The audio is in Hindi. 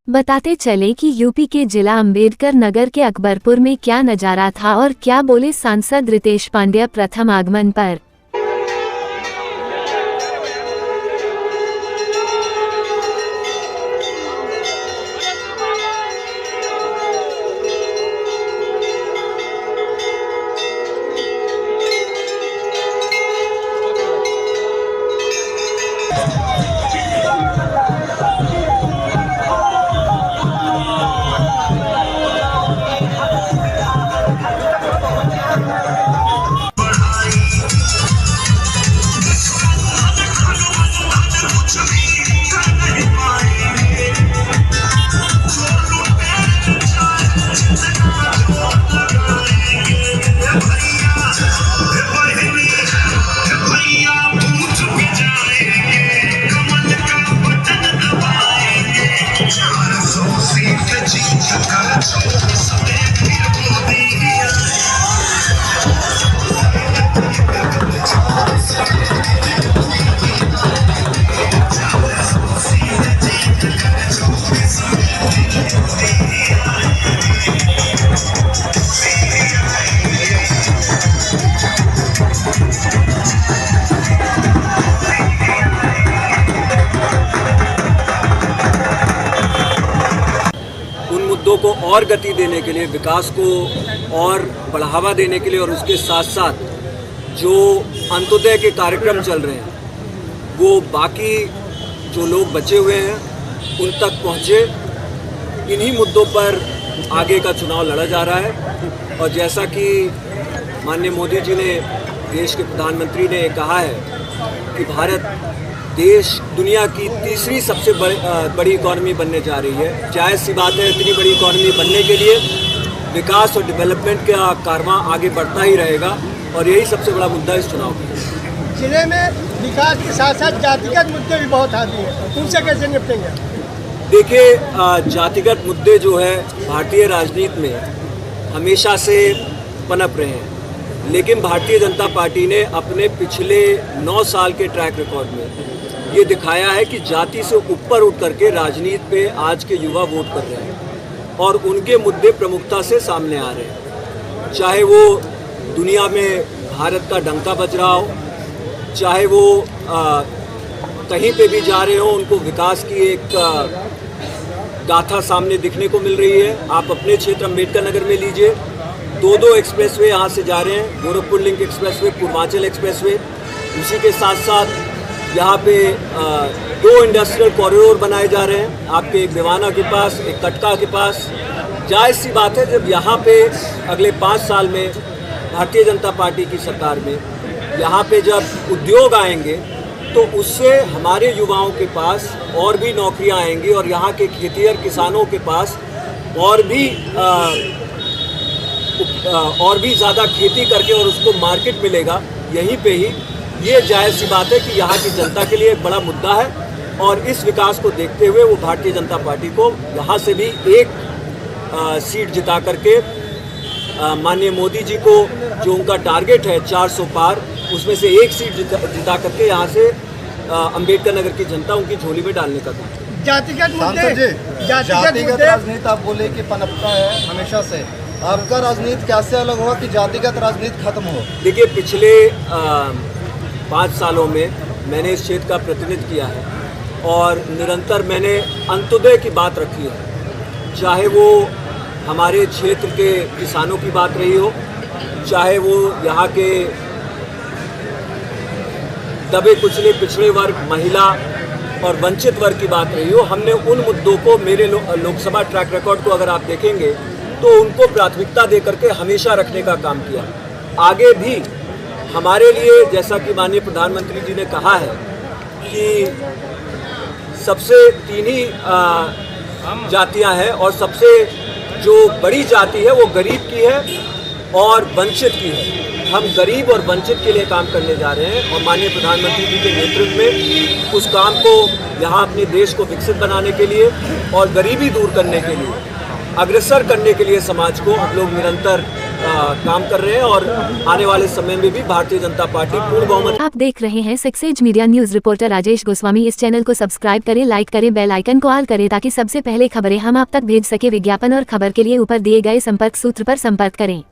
बताते चले कि यूपी के जिला अम्बेडकर नगर के अकबरपुर में क्या नजारा था और क्या बोले सांसद रितेश पांड्या प्रथम आगमन पर। मुद्दों को और गति देने के लिए, विकास को और बढ़ावा देने के लिए और उसके साथ साथ जो अंत्योदय के कार्यक्रम चल रहे हैं वो बाकी जो लोग बचे हुए हैं उन तक पहुँचे। इन्हीं मुद्दों पर आगे का चुनाव लड़ा जा रहा है और जैसा कि माननीय मोदी जी ने, देश के प्रधानमंत्री ने कहा है कि भारत देश दुनिया की तीसरी सबसे बड़ी इकॉनमी बनने जा रही है। जायज़ सी बात है, इतनी बड़ी इकॉनमी बनने के लिए विकास और डेवलपमेंट का कारवां आगे बढ़ता ही रहेगा और यही सबसे बड़ा मुद्दा इस चुनाव का। जिले में विकास के साथ साथ जातिगत मुद्दे भी बहुत आते हैं, उनसे कैसे निपटेंगे? देखिए, जातिगत मुद्दे जो है भारतीय राजनीति में हमेशा से पनप रहे हैं, लेकिन भारतीय जनता पार्टी ने अपने पिछले 9 साल के ट्रैक रिकॉर्ड में ये दिखाया है कि जाति से ऊपर उठ करके राजनीति पे आज के युवा वोट कर रहे हैं और उनके मुद्दे प्रमुखता से सामने आ रहे हैं। चाहे वो दुनिया में भारत का डंका बज रहा हो, चाहे वो कहीं पे भी जा रहे हो, उनको विकास की एक गाथा सामने दिखने को मिल रही है। आप अपने क्षेत्र अम्बेडकर नगर में लीजिए, 2 एक्सप्रेसवे यहाँ से जा रहे हैं, Gorakhpur link expressway, Purvanchal expressway. उसी के साथ साथ यहाँ पे 2 इंडस्ट्रियल कॉरिडोर बनाए जा रहे हैं, आपके एक दीवाना के पास, एक कटका के पास। जायज़ सी बात है, जब यहाँ पे अगले 5 साल में भारतीय जनता पार्टी की सरकार में यहाँ पे जब उद्योग आएंगे तो उससे हमारे युवाओं के पास और भी नौकरियाँ आएंगी और यहाँ के खेतिहर किसानों के पास और भी ज़्यादा खेती करके और उसको मार्केट मिलेगा यहीं पे ही। ये जायज़ सी बात है कि यहाँ की जनता के लिए एक बड़ा मुद्दा है और इस विकास को देखते हुए वो भारतीय जनता पार्टी को यहाँ से भी एक सीट जिता करके माननीय मोदी जी को जो उनका टारगेट है 400 पार, उसमें से एक सीट जिता करके यहाँ से अम्बेडकर नगर की जनता उनकी झोली में डालने का काम। जातिगत मुद्दे, जातिगत राजनीति आप बोले कि पनपता है हमेशा से, आपका राजनीति कैसे अलग हुआ कि जातिगत राजनीति खत्म हो? देखिए, पिछले 5 सालों में मैंने इस क्षेत्र का प्रतिनिधित्व किया है और निरंतर मैंने अंत्योदय की बात रखी है। चाहे वो हमारे क्षेत्र के किसानों की बात रही हो, चाहे वो यहाँ के दबे कुचले पिछड़े वर्ग, महिला और वंचित वर्ग की बात रही हो, हमने उन मुद्दों को, मेरे लोकसभा ट्रैक रिकॉर्ड को अगर आप देखेंगे तो उनको प्राथमिकता दे करके हमेशा रखने का काम किया। आगे भी हमारे लिए, जैसा कि माननीय प्रधानमंत्री जी ने कहा है कि सबसे 3 ही जातियां हैं और सबसे जो बड़ी जाति है वो गरीब की है और वंचित की है। हम गरीब और वंचित के लिए काम करने जा रहे हैं और माननीय प्रधानमंत्री जी के नेतृत्व में उस काम को यहाँ अपने देश को विकसित बनाने के लिए और गरीबी दूर करने के लिए, अग्रसर करने के लिए समाज को हम लोग निरंतर काम कर रहे हैं और आने वाले समय में भी भारतीय जनता पार्टी पूर्ण बहुमत। आप देख रहे हैं 6 age media news. Reporter Rajesh Goswami. इस चैनल को सब्सक्राइब करें, लाइक करें, बेल आइकन को ऑल करें ताकि सबसे पहले खबरें हम आप तक भेज सके। विज्ञापन और खबर के लिए ऊपर दिए गए संपर्क सूत्र पर संपर्क करें।